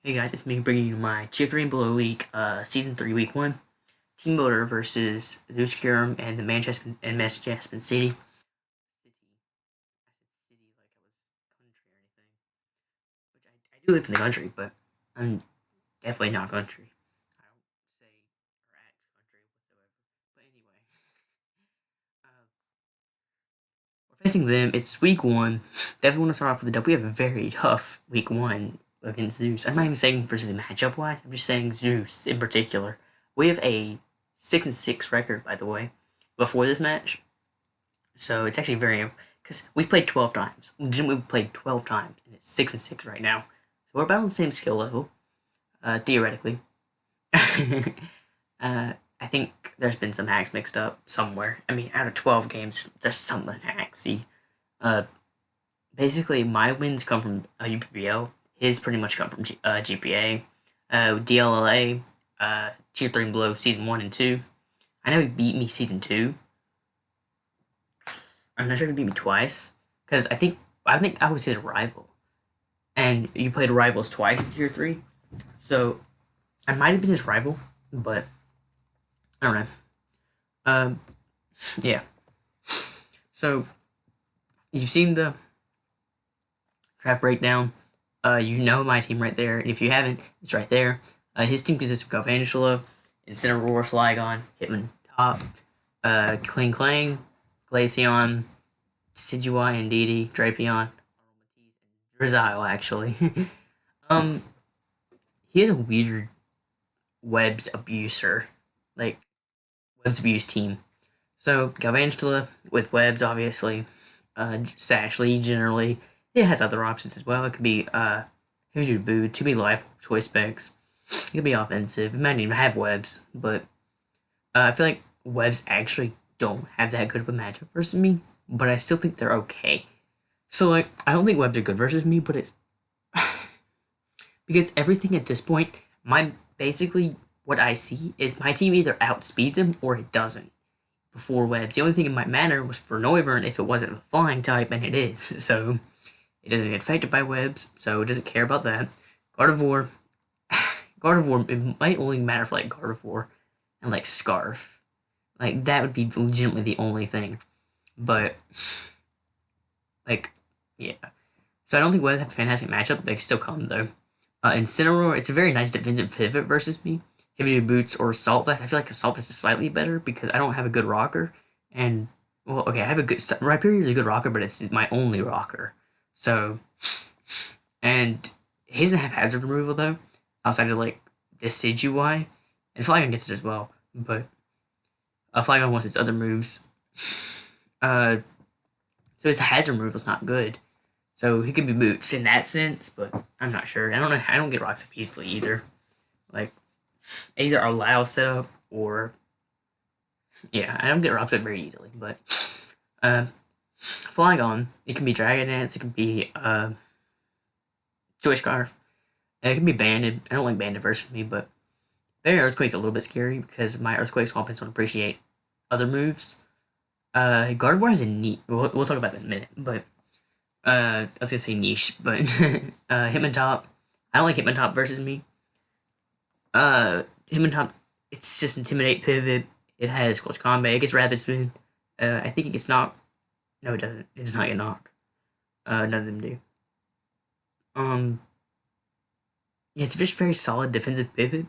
Hey guys, it's me bringing you my Tier 3 and Below League, Season 3, Week 1. Teambuilder versus Zeus and the Manchespin City. I said city like I was country or anything. Which I do live in the country, but I'm definitely not country. I don't say or act country whatsoever. But anyway, uh, we're facing them. It's Week 1. Definitely want to start off with a dub. We have a very tough Week 1 against Zeus. I'm not even saying versus matchup wise. I'm just saying Zeus in particular. We have a 6-6 record, by the way, before this match. So it's actually very because we've played 12 times. Legitimately, we've played 12 times, and it's 6-6 right now. So we're about on the same skill level, theoretically. I think there's been some hacks mixed up somewhere. I mean, out of 12 games, there's something hacksy. Uh, Basically, my wins come from UPBL. His pretty much come from GPA, DLLA, Tier 3 and Below Season 1 and 2. I know he beat me Season 2. I'm not sure if he beat me twice. Because I think I was his rival. And you played rivals twice in Tier 3. So, I might have been his rival. But, I don't know. Um, yeah. So, you've seen the draft breakdown. You know my team right there, and if you haven't, it's right there. His team consists of Galvantula, Incineroar, Flygon, Hitman Top, Kling Klang, Glaceon, Decidueye, Indeedee, Drapion, and Drizzile, actually. um, he has a weird Webs abuser, like, Webs abuse team. So, Galvantula with Webs, obviously. Sashly, generally. It has other options as well. It could be Heavy Boot, to be life choice specs. It could be offensive. It might even have webs, but I feel like webs actually don't have that good of a matchup versus me, but I still think they're okay. So like I don't think webs are good versus me, but it's because everything at this point, my basically what I see is my team either outspeeds him or it doesn't. Before webs, the only thing it might matter was for Noivern if it wasn't a flying type, and it is. So it doesn't get affected by webs, so it doesn't care about that. Gardevoir, Gardevoir, it might only matter for like Gardevoir and like Scarf. Like that would be legitimately the only thing. But like, yeah. So I don't think webs have a fantastic matchup. They still come though. Incineroar, it's a very nice defensive pivot versus me. Heavy boots or Assault Vest. I feel like Assault Vest is slightly better because I don't have a good rocker. And well, okay, I have a good Rhyperior is a good rocker, but it's my only rocker. So, and he doesn't have hazard removal though, outside of like Decidueye, and Flygon gets it as well. But Flygon wants its other moves. So his hazard removal is not good. So he could be boots in that sense, but I'm not sure. I don't know. I don't get rocks up easily either. Like either allow setup or yeah, I don't get rocks up very easily. But Flygon, it can be Dragon Dance, it can be Choice Scarf, and it can be Banded. I don't like Banded versus me, but Barrier Earthquake's a little bit scary because my Earthquake's offense don't appreciate other moves. Gardevoir has a neat. We'll talk about that in a minute, but I was gonna say niche, but Hitmontop. I don't like Hitmontop versus me. Hitmontop, it's just Intimidate Pivot. It has Close Combat. It gets Rapid Spin. I think it gets Knock. No, it doesn't. It does not get Knock. None of them do. Yeah, it's just very solid defensive pivot.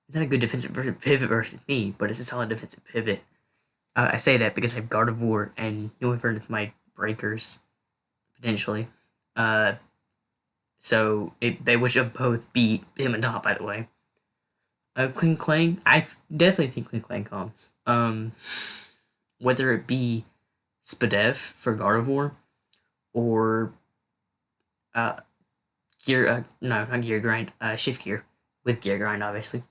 It's not a good defensive pivot versus me, but it's a solid defensive pivot. I say that because I have Gardevoir and Noivern as my breakers, potentially. So they would have both beat him and top, by the way. Kling Klang, I definitely think Kling Klang comes. Whether it be Spadef for Gardevoir or Gear, no, not Gear Grind, Shift Gear with Gear Grind, obviously.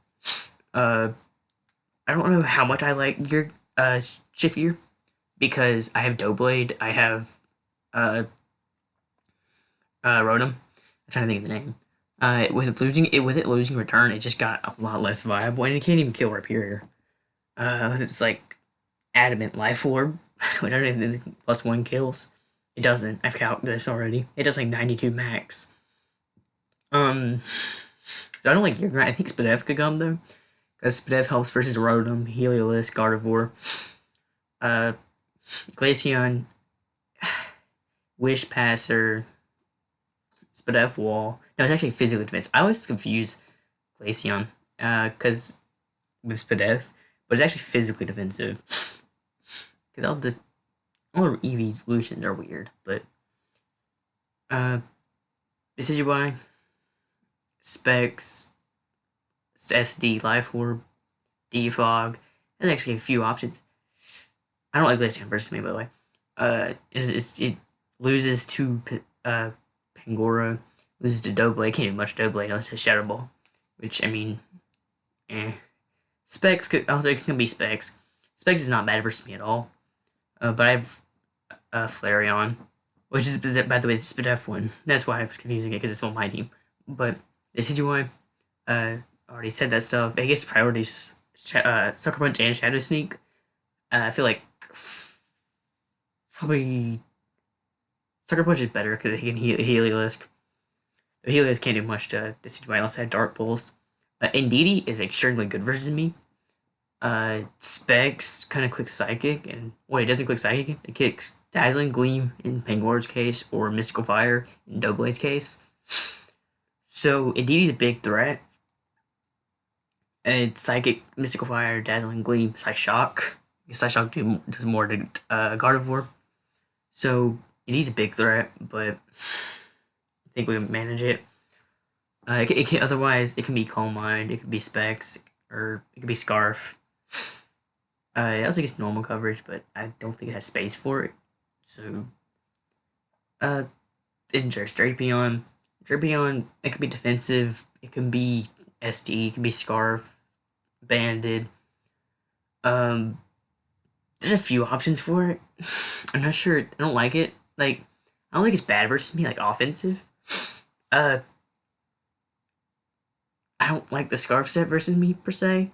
I don't know how much I like Gear, Shift Gear because I have Doughblade, I have Rotom. I'm trying to think of the name. With it losing return, it just got a lot less viable, and it can't even kill Rhyperior. Unless it's like Adamant Life Orb, which I don't even think +1 kills. It doesn't. I've calculated this already. It does like 92 max. Um, So I don't like Gear I think Spadef could come though, because Spadef helps versus Rotom, Heliolisk, Gardevoir, uh, Glaceon, Wish Passer, Spadef Wall. No, it's actually Physical Defense. I always confuse Glaceon, because with Spadef, but it's actually physically defensive. Because all the EV solutions are weird, but this is why Specs, SD, Life Orb, Defog. There's actually a few options. I don't like Glaceon versus me, by the way. It loses to Pangoro, loses to Doublade. Can't do much Doublade unless it's Shadow Ball, which I mean, Specs could also it can be Specs. Specs is not bad versus me at all. But I have Flareon, which is by the way the Spadef one. That's why I was confusing it because it's on my team. But this is why already said that stuff. I guess priorities Sucker Punch and Shadow Sneak. I feel like probably Sucker Punch is better because he can Heliolisk. Heliolisk can't do much to Decidueye unless I have Dark Pulse. Indeedee is extremely good versus me. Specs kind of clicks Psychic, and it doesn't click Psychic. It kicks Dazzling Gleam in Pangoro's case, or Mystical Fire in Doublade's case. So Indeedee's a big threat. And Psychic, Mystical Fire, Dazzling Gleam, Psyshock. Psyshock does more to Gardevoir. So Indeedee's a big threat, but I think we can manage it. It can otherwise it can be Calm Mind, it could be Specs, or it could be Scarf. It also gets normal coverage, but I don't think it has space for it. So, Injure Drapion. Drapion, it can be defensive, it can be SD, it can be Scarf, Banded. There's a few options for it. I'm not sure. I don't like it. Like, I don't think it's bad versus me, like offensive. I don't like the Scarf set versus me per se.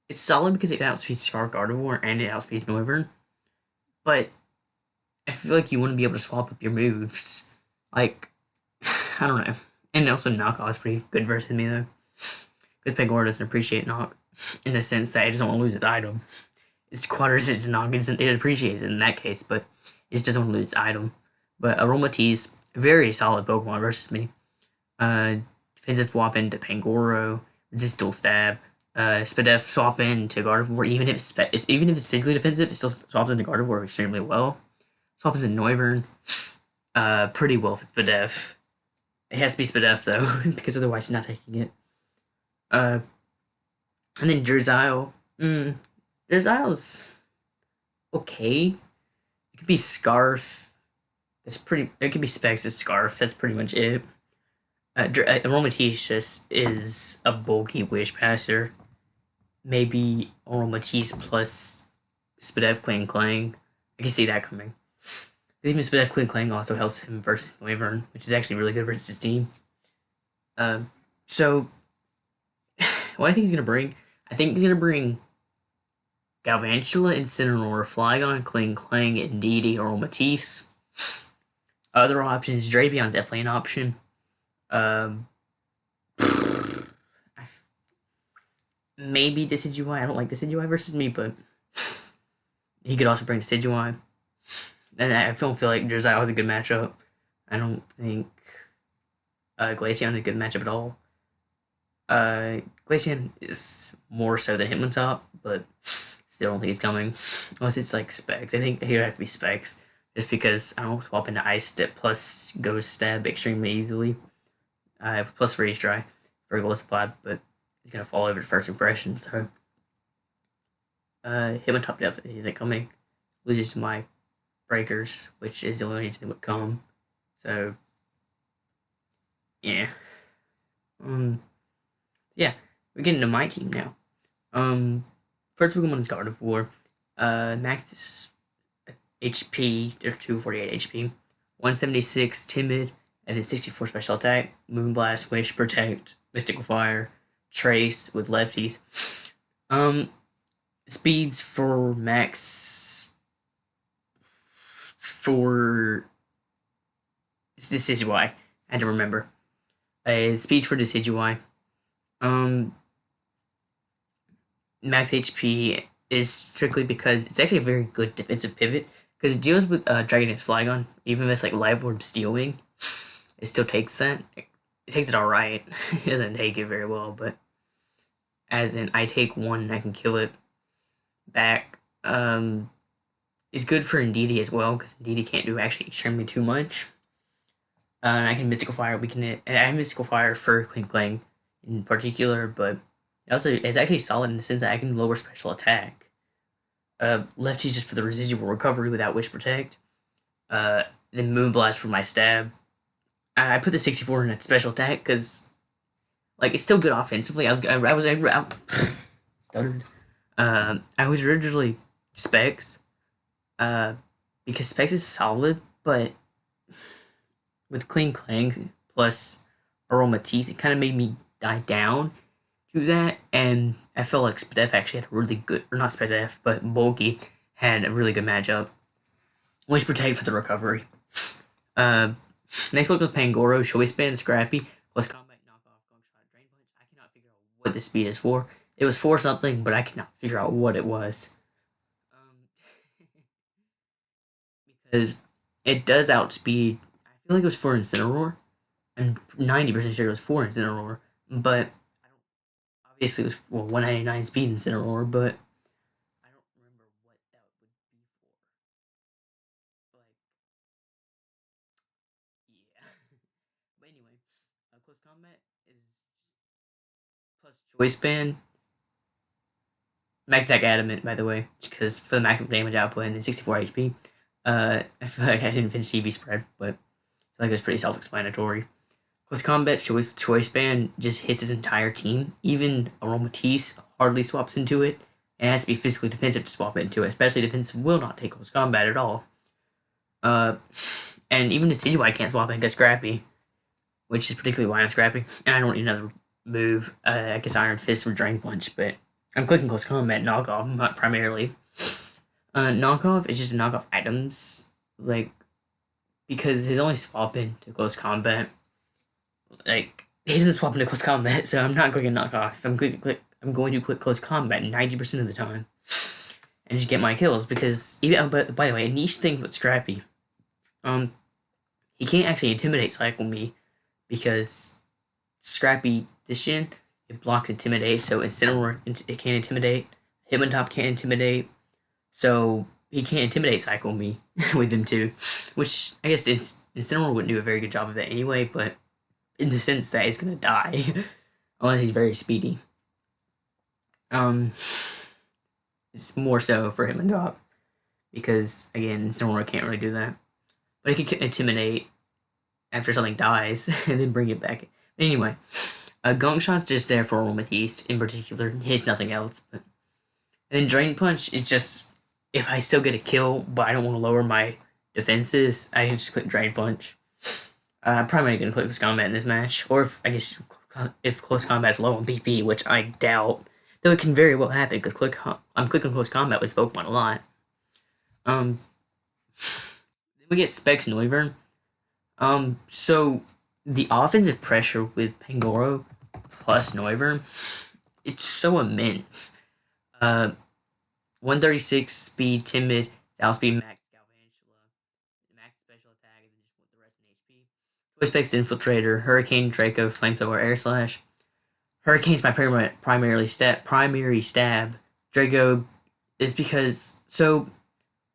It's solid because it outspeeds Scarf Gardevoir and it outspeeds Noivern. But I feel like you wouldn't be able to swap up your moves. Like, I don't know. And also Knockoff is pretty good versus me though. Because Pangoro doesn't appreciate Knock in the sense that it doesn't want to lose its item. It's Quad resistance to Knock, it appreciates it in that case, but it just doesn't want to lose its item. But Aromatisse, very solid Pokemon versus me. Defensive swap into Pangoro, resist dual stab. Spadef swap into Gardevoir, even if it's physically defensive, it still swaps into Gardevoir extremely well. Swaps into Noivern, pretty well for Spadef. It has to be Spadef though, because otherwise he's not taking it. And then Drizile. Drizile's okay. It could be Scarf. It's pretty. It could be Specs as Scarf. That's pretty much it. Aromatisse just is a bulky Wish Passer. Maybe Aromatisse plus Spadef Clang. I can see that coming. Even Spadef Clang also helps him versus Noivern, which is actually really good versus his team. So, what I think he's going to bring, I think he's going to bring Galvantula, Incineroar, Flygon, Clang, Indeedee, Aromatisse. Other options, Drapion's definitely an option. Maybe Decidueye. I don't like Decidueye versus me, but he could also bring Decidueye. And I don't feel like Drizile is a good matchup. I don't think Glaceon is a good matchup at all. Glaceon is more so than Hitmontop, but still don't think he's coming. Unless it's like Specs. I think he would have to be Specs. Just because I don't swap into Ice Step plus Ghost Stab extremely easily. Plus Freeze Dry for Gold Supply, but he's going to fall over to first impression, so. Hitmontop definitely isn't coming. Loses to my Breakers, which is the only reason it would come. So, yeah. Yeah, we're getting to my team now. First Pokemon is Gardevoir. Max is HP, there's 248 HP, 176 Timid, and then 64 Special Attack, Moonblast, Wish, Protect, Mystical Fire, Trace with lefties. Speeds for Max for Decidueye. I had to remember. Speeds for Decidueye. Um, Max HP is strictly because it's actually a very good defensive pivot because it deals with Dragon's Flygon. Even if it's like Live Orb Steel Wing, it still takes that. It takes it alright. It doesn't take it very well, but as in I take one and I can kill it back. It's good for Indeedee as well because Indeedee can't do actually extremely too much. And I can Mystical Fire weaken it, and I have Mystical Fire for Cling Clang in particular, but it's actually solid in the sense that I can lower special attack. Lefty's just for the residual recovery without Wish Protect. Then Moonblast for my stab. I put the 64 in that special attack because, like, it's still good offensively. I stuttered. I was originally Specs, because Specs is solid, but with Cling Clang plus Aromatisse, it kind of made me die down to that, and I felt like Spadef actually had a really good, or not Spadef, but Bulky had a really good matchup. Wish Protect for the recovery. Next one was Pangoro, Choice Band, Scrappy, Close Combat, Knockoff, Gunk Shot, Drain Punch. I cannot figure out what the speed is for. It was for something, but I cannot figure out what it was. Because it does outspeed. I feel like it was for Incineroar. I'm 90% sure it was for Incineroar, but obviously it was 199 speed Incineroar, but I don't remember what that would be for. Like, yeah. But anyway, Close Combat is plus Choice Band. Max Attack Adamant, by the way, because for the maximum damage output and then 64 HP. I feel like I didn't finish EV Spread, but I feel like it was pretty self-explanatory. Close Combat, Choice Band just hits his entire team. Even Aromatisse hardly swaps into it. And it has to be physically defensive to swap into it. Especially defensive will not take Close Combat at all. And even the Decidueye can't swap into Scrappy, which is particularly why I'm Scrappy. And I don't need another move. I guess Iron Fist or Drain Punch, but I'm clicking Close Combat knockoff, not primarily. Knockoff is just to knock off items, like, because his only swap into Close Combat, like, he doesn't swap into Close Combat, so I'm not clicking knockoff. I'm going to click Close Combat 90% of the time, and just get my kills, because, even, but by the way, a niche thing with Scrappy, he can't actually Intimidate Cycle me, because Scrappy, this gen, it blocks Intimidate, so Incineroar, it can't Intimidate, Hitmontop can't Intimidate, so he can't Intimidate Cycle me with them too, which I guess Incineroar wouldn't do a very good job of that anyway, but in the sense that it's gonna die, unless he's very speedy. It's more so for Hitmontop, because again, Incineroar can't really do that, but he can Intimidate after something dies and then bring it back. But anyway, Gunk Shot's just there for Aromatisse in particular. Hits nothing else. But and then Drain Punch is just if I still get a kill, but I don't want to lower my defenses, I can just click Drain Punch. I'm probably going to click Close Combat in this match, or if Close Combat's low on PP, which I doubt, though it can very well happen because I'm clicking Close Combat with Pokemon a lot. Then we get Specs Noivern. So the offensive pressure with Pangoro plus Noivern, it's so immense. 136 speed, timid, outspeed max, Galvantula, max special attack, and then just want the rest in HP. Choice Specs Infiltrator, Hurricane, Draco, Flamethrower, Air Slash. Hurricane's my primary stab. Draco is because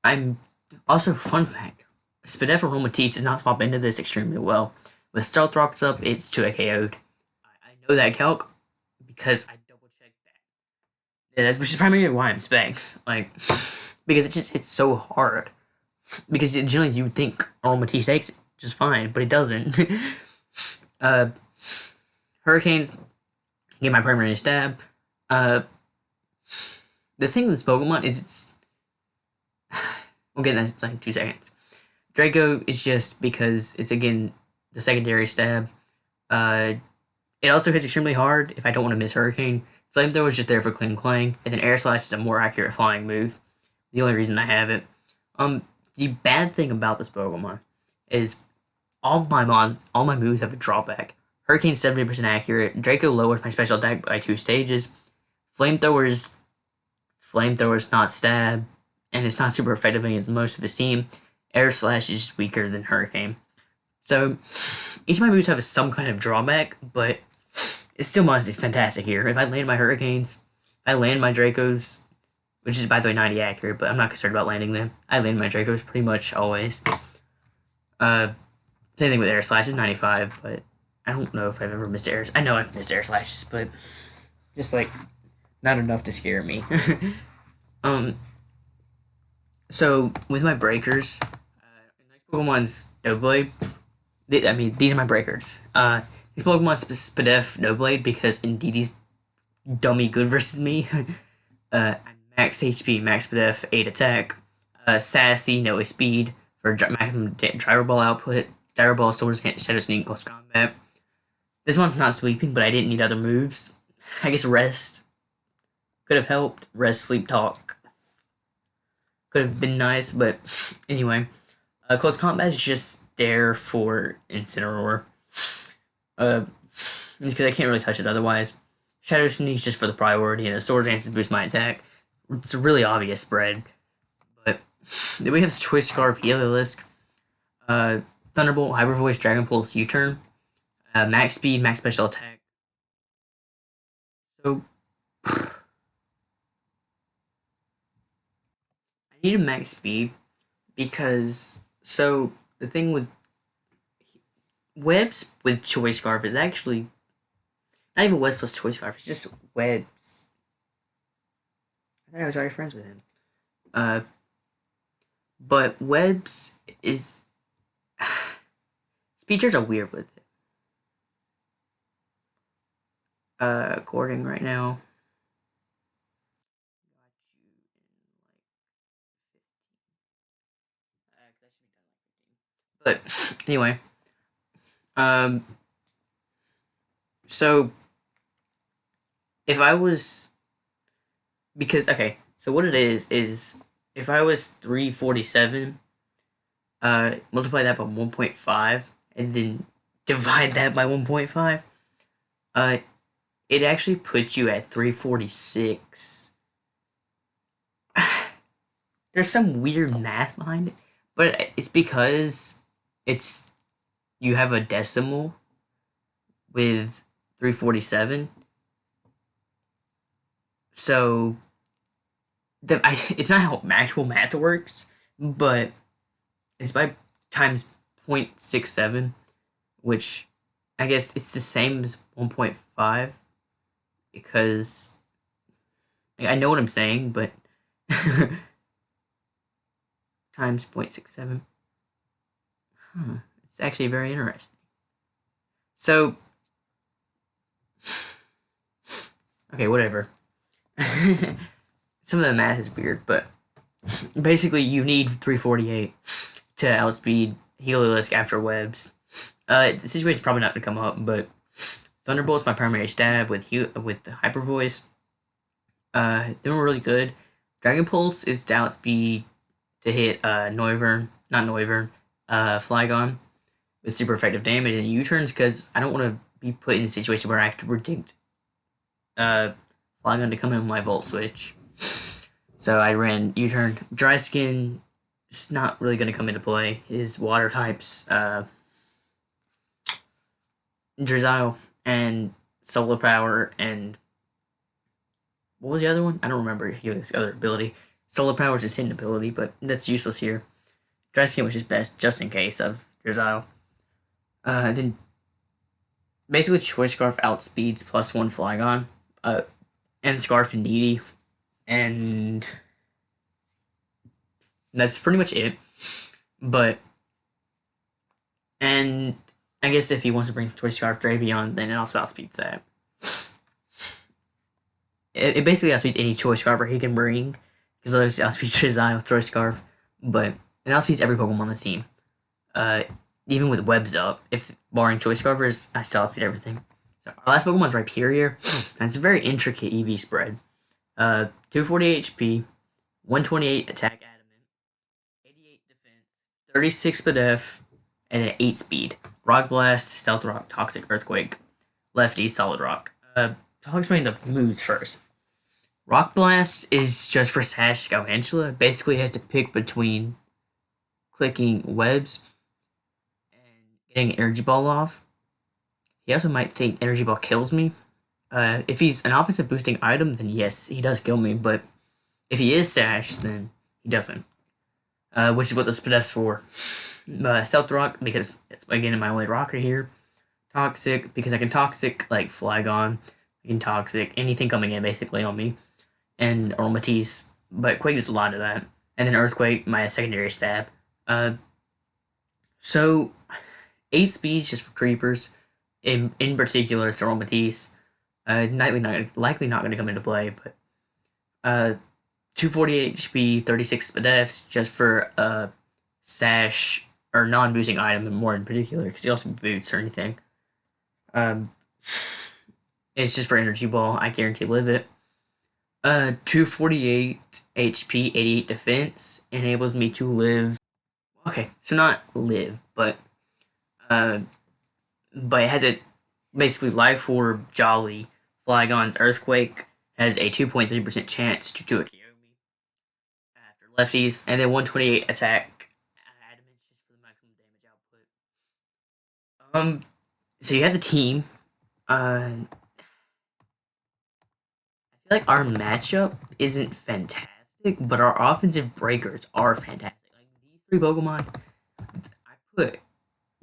I'm also fun fact. Spadef Aromatisse does not swap into this extremely well. With Stealth Rocks up, it's 2 KO'd. I know that calc because I double checked that. Yeah, which is primarily why I'm Specs. Like, because it's so hard. Because generally you would think Aromatisse takes it just fine, but it doesn't. Hurricanes get my primary stab. The thing with this Pokemon is we'll get that in like 2 seconds. Draco is just because it's, again, the secondary stab. It also hits extremely hard if I don't want to miss Hurricane. Flamethrower is just there for Cling Clang, and then Air Slash is a more accurate flying move. The only reason I have it. The bad thing about this Pokemon is all my moves have a drawback. Hurricane's 70% accurate. Draco lowers my special attack by 2 stages. Flamethrower's not stab, and it's not super effective against most of his team. Air Slash is just weaker than Hurricane. So, each of my moves have some kind of drawback, but it's still honestly fantastic here. If I land my Hurricanes, if I land my Dracos, which is, by the way, 90 accurate, but I'm not concerned about landing them. I land my Dracos pretty much always. Same thing with Air Slash, is 95, but I don't know if I've ever missed airs. I know I've missed Air Slashes, but just, like, not enough to scare me. So, with my breakers, next Pokemon's Doublade. These are my breakers. These Pokemon's Spadef Doublade because Indeedee dummy good versus me. I'm max HP, max Spadef, 8 attack. Sassy, no speed for maximum Gyro Ball output. Gyro Ball Swords can't Shadow Sneak close combat. This one's not sweeping, but I didn't need other moves. I guess Rest could have helped. Rest, Sleep, Talk could have been nice, but anyway. Close combat is just there for Incineroar. Because I can't really touch it otherwise. Shadow Sneak's just for the priority, and the Sword Dance to boost my attack. It's a really obvious spread. But then we have Choice Scarf, Heliolisk, Thunderbolt, Hyper Voice, Dragon Pulse, U-Turn, max speed, max special attack. So I need a max speed because the thing with webs with Choice Scarf is actually not even webs plus Choice Scarf. It's just webs. I thought I was already friends with him. But webs is speedsters are weird with it. According right now. But anyway, so if I was so what it is if I was 347, multiply that by 1.5 and then divide that by 1.5, it actually puts you at 346. There's some weird math behind it, but it's because you have a decimal with 347. So it's not how actual math works, but it's by times 0.67, which I guess it's the same as 1.5 because I know what I'm saying, but times 0.67. It's actually very interesting. So, okay, whatever. Some of the math is weird, but basically you need 348 to outspeed Heliolisk after webs. The situation's probably not going to come up, but Thunderbolt's my primary stab with the Hyper Voice. They were really good. Dragon Pulse is to outspeed to hit Flygon with super effective damage, and U-turns because I don't want to be put in a situation where I have to predict Flygon to come in with my Volt Switch. So I ran U-turn. Dry Skin is not really going to come into play. His water types, Drizzile and Solar Power, and what was the other one? I don't remember his other ability. Solar Power is his hidden ability, but that's useless here. Dry Skin was just best, just in case of Drizzile. Then basically Choice Scarf outspeeds +1 Flygon, and Scarf Indeedee, and that's pretty much it. And I guess if he wants to bring Choice Scarf Dravion, then it also outspeeds that. It basically outspeeds any Choice Scarf he can bring, because it outspeeds Drizzile with Choice Scarf, but it outspeeds every Pokemon on the team. Even with webs up, if barring Choice Scarfers, I still outspeed everything. So our last Pokemon's Rhyperior. That's a very intricate EV spread. 248 HP, 128 attack adamant, 88 defense, 36 Spadef, and then 8 speed. Rock Blast, Stealth Rock, Toxic, Earthquake, Lefty, Solid Rock. I'll explain the moves first. Rock Blast is just for Sash Galvantula. Basically, has to pick between clicking webs and getting Energy Ball off. He also might think Energy Ball kills me. If he's an offensive boosting item, then yes, he does kill me. But if he is Sash, then he doesn't. Which is what this is for. Stealth Rock, because it's again in my only rocker here. Toxic, because I can Toxic like Flygon. I can Toxic anything coming in basically on me. And Aromatisse, but Quake does a lot of that. And then Earthquake, my secondary stab. So 8 speeds just for creepers. In particular, it's Aromatisse. Likely not going to come into play, but 248 HP, 36 defs just for Sash or non-boosting item, and more in particular, because he also boots or anything. It's just for Energy Ball. I guarantee live it. 248 HP, 88 defense enables me to live. Okay, so not live, but it has a basically Life Orb, Jolly, Flygon's Earthquake has a 2.3% chance to do a Kiyomi after lefties, and then 128 attack adamant just for the maximum damage output. So you have the team. I feel like our matchup isn't fantastic, but our offensive breakers are fantastic. Like these 3 Pokemon, I put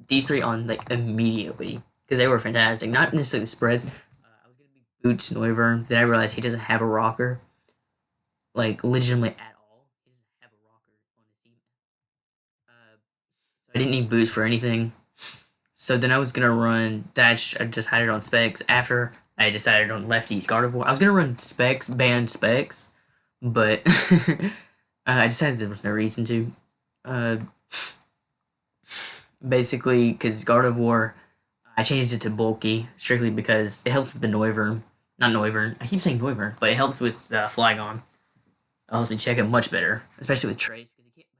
these 3 on like immediately because they were fantastic. Not necessarily the spreads. I was gonna be Boots Noivern, then I realized he doesn't have a rocker, like legitimately at all. He doesn't have a rocker on his team. So I didn't need Boots for anything. So then I was gonna run. Then I decided on Specs after I decided on Lefty's Gardevoir. I was gonna run Specs, ban Specs, but I decided there was no reason to. Basically, because Gardevoir, I changed it to bulky strictly because it helps with the Noivern. Not Noivern. I keep saying Noivern, but it helps with Flygon. It helps me check it much better, especially with Trace.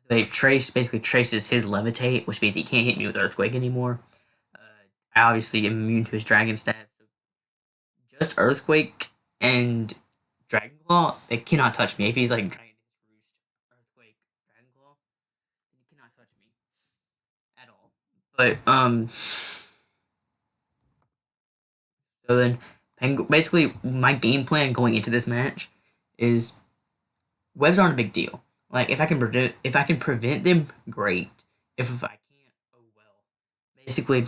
Because Trace basically traces his Levitate, which means he can't hit me with Earthquake anymore. I obviously am immune to his Dragon stab. So just Earthquake and Dragon Claw, they cannot touch me. If he's like Dragon Roost, Earthquake, Dragon Claw, he cannot touch me at all. But so then basically my game plan going into this match is webs aren't a big deal. Like if I can prevent them, great. If I can't, oh well. Basically,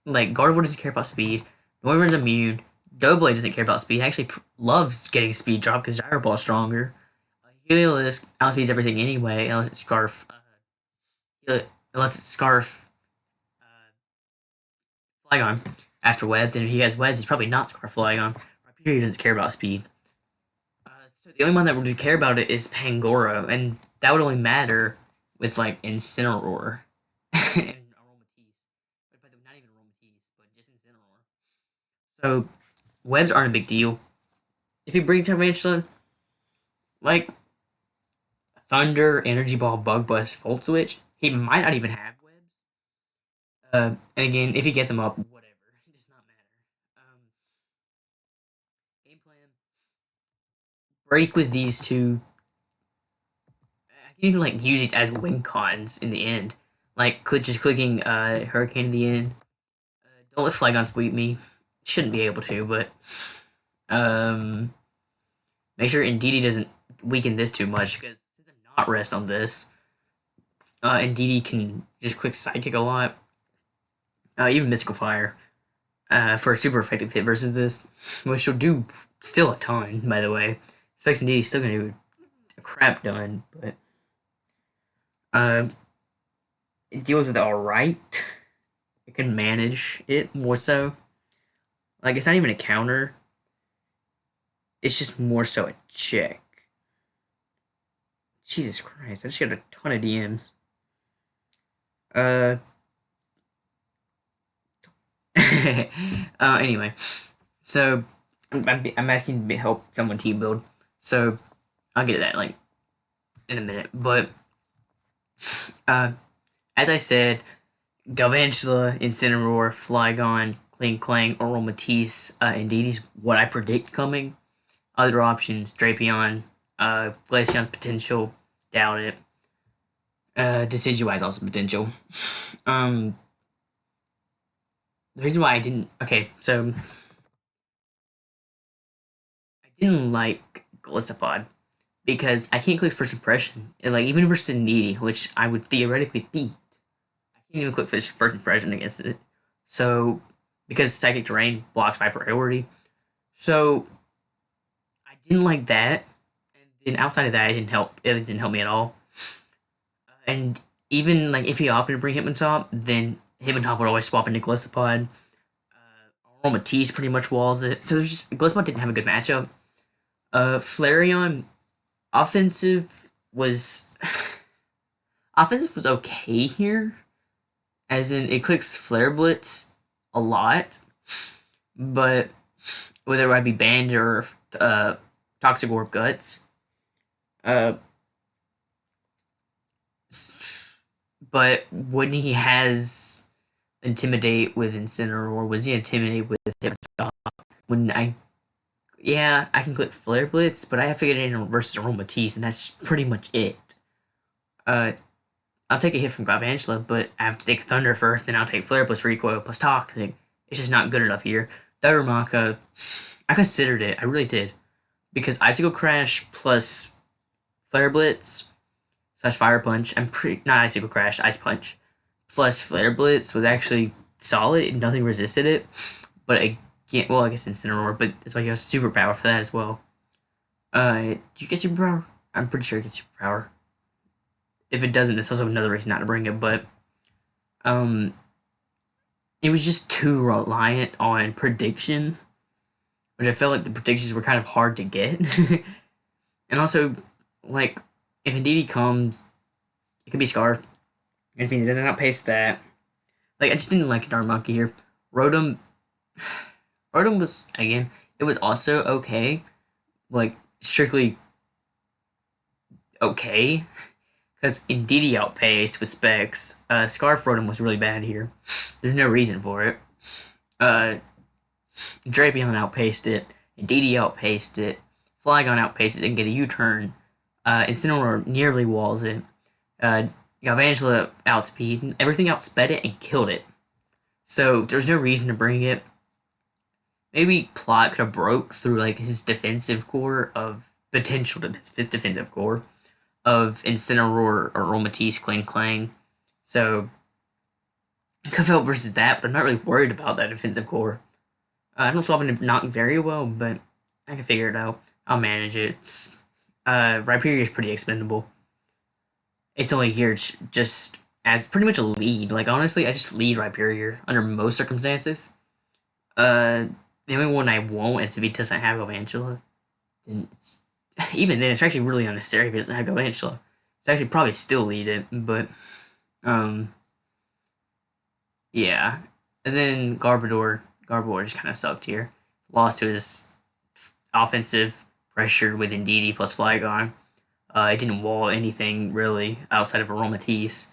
like Gardevoir doesn't care about speed. Noivern's immune. Doughblade doesn't care about speed. He actually loves getting speed drop because Gyro Ball is stronger. Heliolisk outspeeds everything anyway, unless it's Scarf. Flygon after webs, and if he has webs, he's probably not Scarf Flygon. He doesn't care about speed. So the only one that would care about it is Pangoro, and that would only matter with like Incineroar and Aromatisse. But not even Aromatisse, but just Incineroar. So webs aren't a big deal. If you bring Tarantula, like Thunder, Energy Ball, Bug Bust, Volt Switch, he might not even have webs. And again, if he gets them up, whatever, it does not matter. Game plan: break with these 2. I can even like use these as win cons in the end, like just clicking Hurricane in the end. Don't let Flygon sweep me. Shouldn't be able to, but make sure Indeedee doesn't weaken this too much because since I'm not rest on this, Indeedee can just quick Psychic a lot. Even Mystical Fire for a super effective hit versus this, which will do still a ton, by the way. Specs Indeedee's still gonna do a crap done, but it deals with it alright. It can manage it more so. Like, it's not even a counter. It's just more so a check. Jesus Christ, I just got a ton of DMs. Anyway, so I'm asking to help someone team build. So I'll get to that like in a minute. But as I said, Galvantula, Incineroar, Flygon, Kling Clang, Oral Matisse, Indeed's what I predict coming. Other options, Drapion, Glaceon's potential, doubt it. Decidueye's also potential. Um, the reason why I didn't, okay, so I didn't like Golisopod because I can't click first impression. And, like, even versus Needy, which I would theoretically beat, I can't even click first impression against it. So, because Psychic Terrain blocks my priority. So, I didn't like that. And then outside of that, it didn't help me at all. And even, like, if he opted to bring Hitmontop, then Hitmontop would always swap into Golisopod. Matisse pretty much walls it. So there's just, Golisopod didn't have a good matchup. Flareon, offensive was offensive was okay here, as in it clicks Flare Blitz a lot, but whether I'd be banned or Toxic Orb Guts, uh, but when he has Intimidate with Incineroar, or was he Intimidate with him? When I can click Flare Blitz, but I have to get it in versus Aromatisse, and that's pretty much it. Uh, I'll take a hit from Galvantula, but I have to take Thunder first, then I'll take Flare plus Recoil plus Toxic. It's just not good enough here. Darumaka, I considered it, I really did. Because Icicle Crash plus Flare Blitz / Fire Punch, not Icicle Crash, Ice Punch, plus Flare Blitz was actually solid, nothing resisted it. But again, well, I guess Incineroar, but it's like you have Superpower for that as well. Do you get Superpower? I'm pretty sure it gets Superpower. If it doesn't, that's also another reason not to bring it, but it was just too reliant on predictions, which I felt like the predictions were kind of hard to get. And also, like, if Indeedee comes, it could be Scarf. If it doesn't outpace that. Like, I just didn't like Darumaka here. Rotom was, again, it was also okay. Like, strictly okay. Because Indeedee outpaced with specs. Scarf Rotom was really bad here. There's no reason for it. Drapion outpaced it. Indeedee outpaced it. Flygon outpaced it and get a U-turn. Incineroar nearly walls it. Galvantula outspeed. Everything outsped it and killed it. So there's no reason to bring it. Maybe Plot could have broke through like his defensive core of potential defensive core of Incineroar or Aromatisse Kling Clang. So I could have felt versus that, but I'm not really worried about that defensive core. I don't swap into Knock very well, but I can figure it out. I'll manage it. Rhyperior is pretty expendable. It's only here just as pretty much a lead. Like, honestly, I just lead Rhyperior under most circumstances. The only one I won't is if he doesn't have Galvantula. Even then, it's actually really unnecessary if he doesn't have Galvantula. So I actually probably still lead it, but yeah. And then Garbodor just kind of sucked here. Lost to his offensive pressure with Indeedee plus Flygon. It didn't wall anything really outside of Aromatisse.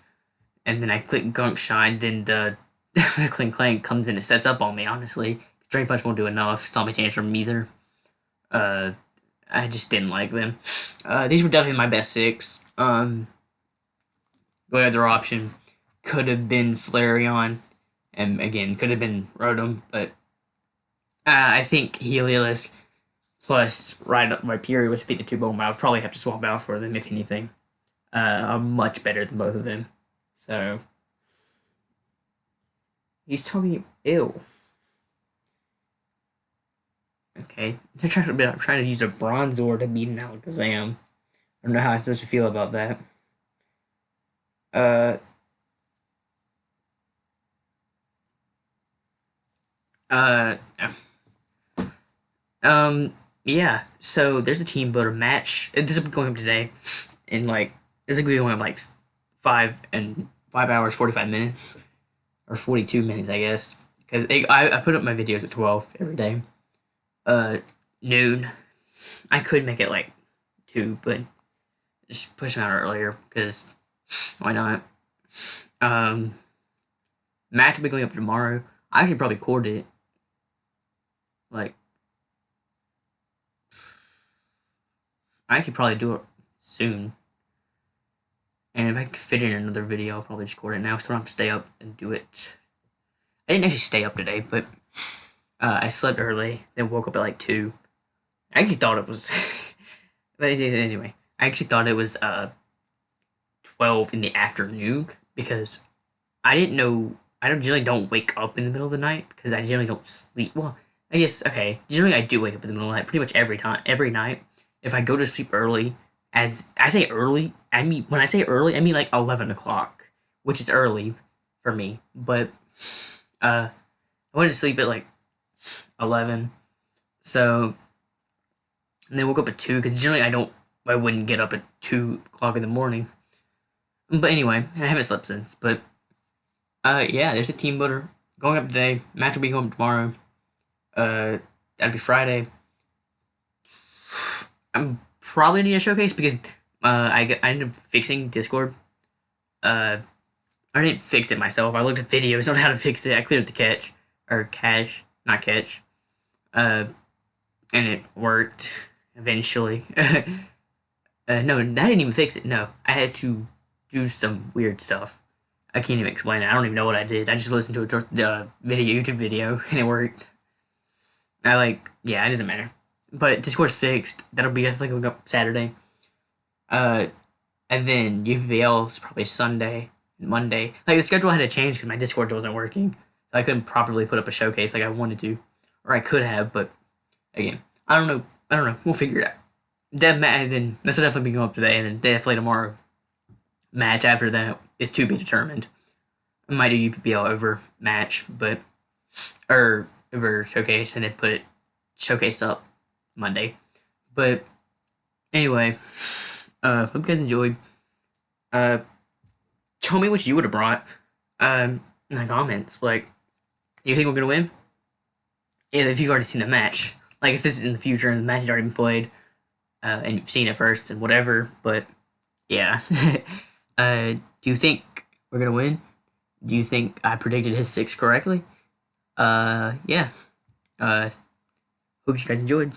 And then I click Gunk Shine, then the Kling Clank comes in and sets up on me, honestly. Drain Punch won't do enough. Stomping Tantrum either. I just didn't like them. These were definitely my best six. The other option could have been Flareon, and again, could have been Rotom, but I think Heliolisk plus Rhyperior, which beat the two Pokemon, I would probably have to swap out for them, if anything. I'm much better than both of them. So, he's talking ill. Okay, they're trying to use a Bronzor to beat an Alakazam. I don't know how I'm supposed to feel about that. Uh, uh, yeah. So there's a Teambuilder match. This is going up today, and like this is gonna be going up like 5 hours 45 minutes, or 42 minutes, I guess. Because I put up my videos at 12 every day. Noon. I could make it like 2, but just push them out earlier because why not? Match will be going up tomorrow. I should probably record it. Like, I could probably do it soon. And if I can fit in another video, I'll probably just record it now, so I don't have to stay up and do it. I didn't actually stay up today, but I slept early, then woke up at like 2. I actually thought it was... but anyway, I actually thought it was 12 in the afternoon, because I didn't know... I generally don't wake up in the middle of the night, because I generally don't sleep... Well, I guess, okay, generally I do wake up in the middle of the night pretty much every night. If I go to sleep early, as I say early, when I say early, I mean like 11 o'clock, which is early for me, but I went to sleep at like 11, so, and then woke up at 2, because generally I wouldn't get up at 2 o'clock in the morning, but anyway, I haven't slept since, but, yeah, there's a Teambuilder going up today, match will be going up tomorrow, that'd be Friday. I'm probably need a showcase because I ended up fixing Discord. I didn't fix it myself. I looked at videos on how to fix it. I cleared the cache, not catch. And it worked eventually. No, I didn't even fix it. No, I had to do some weird stuff. I can't even explain it. I don't even know what I did. I just listened to a YouTube video, and it worked. Yeah, it doesn't matter. But Discord's fixed. That'll be definitely going up Saturday. And then UPBL is probably Sunday, Monday. Like, the schedule had to change because my Discord wasn't working. So I couldn't properly put up a showcase like I wanted to. Or I could have, but again, I don't know. We'll figure it out. Then this will definitely be going up today, and then definitely tomorrow. Match after that is to be determined. I might do UPBL over match, or over showcase, and then put showcase up Monday. But anyway, hope you guys enjoyed. Tell me what you would have brought in the comments. Like, do you think we're gonna win? If you've already seen the match, like if this is in the future and the match has already been played, and you've seen it first and whatever. But yeah, do you think we're gonna win? Do you think I predicted his 6 correctly? Yeah. Hope you guys enjoyed.